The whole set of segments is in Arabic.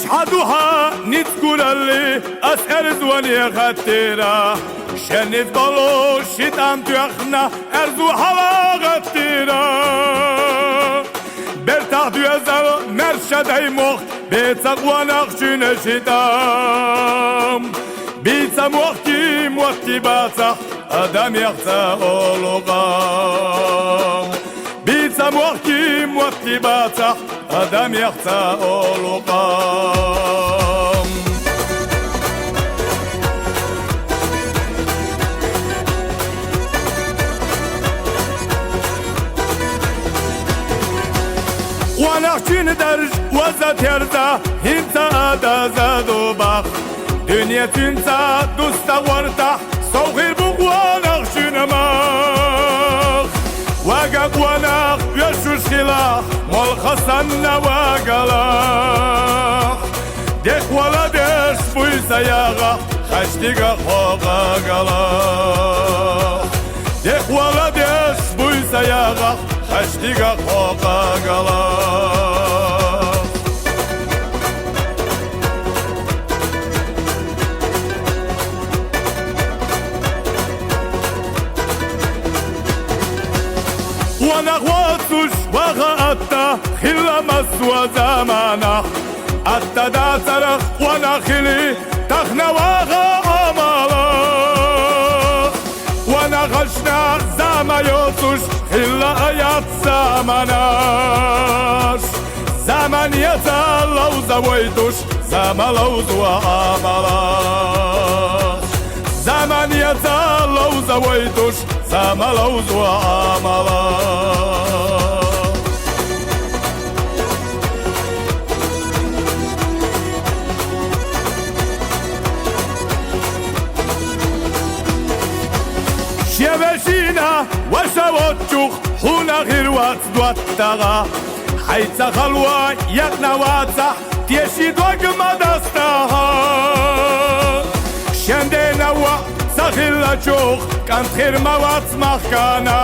عدوها نتقول اللي أسأل زواني خطيرة شنت قلو شيطان تيخنا أرزو حلا غطيرة برتاح دوزل مرشد مخت بيتساق ونخشون شيطان بيتسا موكي موكي باتح أدم يختا أولوغام بيتسا موكي موكي باتح أدم يختا أولوغام ونخشين درج وزت يرزا هنتا أدا زادو باخ دنيا تنسى دوستا ورتاح صوغير بقواناخ شنماخ واقاق واناخ يشوش خلاخ مول خصنا واقالاخ ديك ولا ديش بوي سياغا خشتيغا خوغا قالاخ ديك ولا ديش بوي سياغا خشتيغا خوغا قالاخ ونغواتوش وغاتا خلا مسوى زمانا أتا دا صرخ ونخلي تخنا وغا أمالا ونغشنا زما يوتوش خلا آيات زماناش زمان يزالو زويتوش زما لوز وأمالاش زمان يزالو زويتوش زما لوز وأمالاش شيبشينا وشوتشوخ هنا غير وقت دواتاغا حيث خلوة يقنا واتسح تيشي دوك مدستاها شندنا وقت سخيلا جوخ كان خير موات مخانا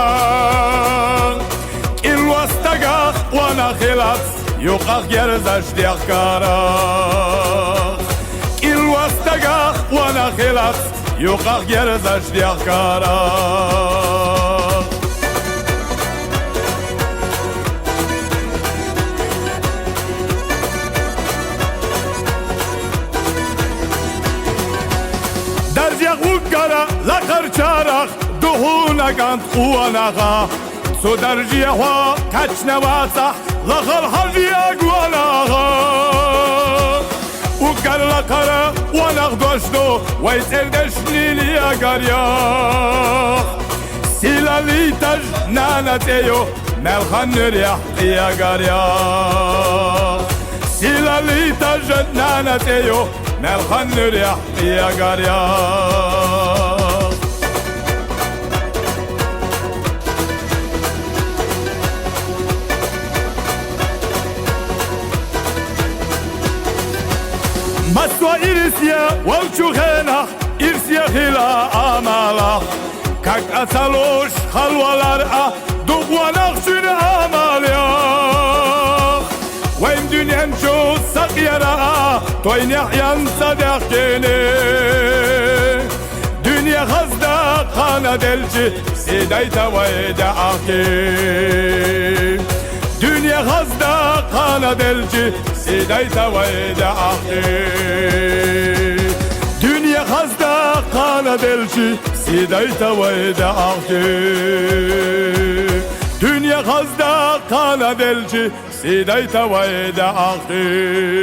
إلو استغاخ وانا خلاص يوقاخ يرزاش ديخ كاراخ إلو استغاخ وانا خلاص يوقاخ يرزاش ديخ كاراخ درجة وقرا لخر شارخ دهونا كانت خواناغا سو درجة هوا كاتشنا واسح لخر حجيا قواناغا وقر لخر واناغ دوشنو ويسر دشني ليا قرياخ سيلا ليتاج نانا تيو ملخن نريح ليا قرياخ سيلا ليتاج نانا تيو ملخن نريح ليا قرياخ مسوى إرسيا ووشو غينا إرسيا خلا آمالا كاك أسالوش خلوالار دوغوانا خشون آماليا وين دنيا نشو سقيرا توين يحيان صدقيني دنيا غزدا قانا دلجي سيدايتا ويدا أخي دنيا غزدا قانا دلجي سيدايتا ويدا أخي دنيا غزدا قانا دلجي سيدايتا ويدا أخي دنيا غزدا قانا دلجي سيدايتا ويدا أخي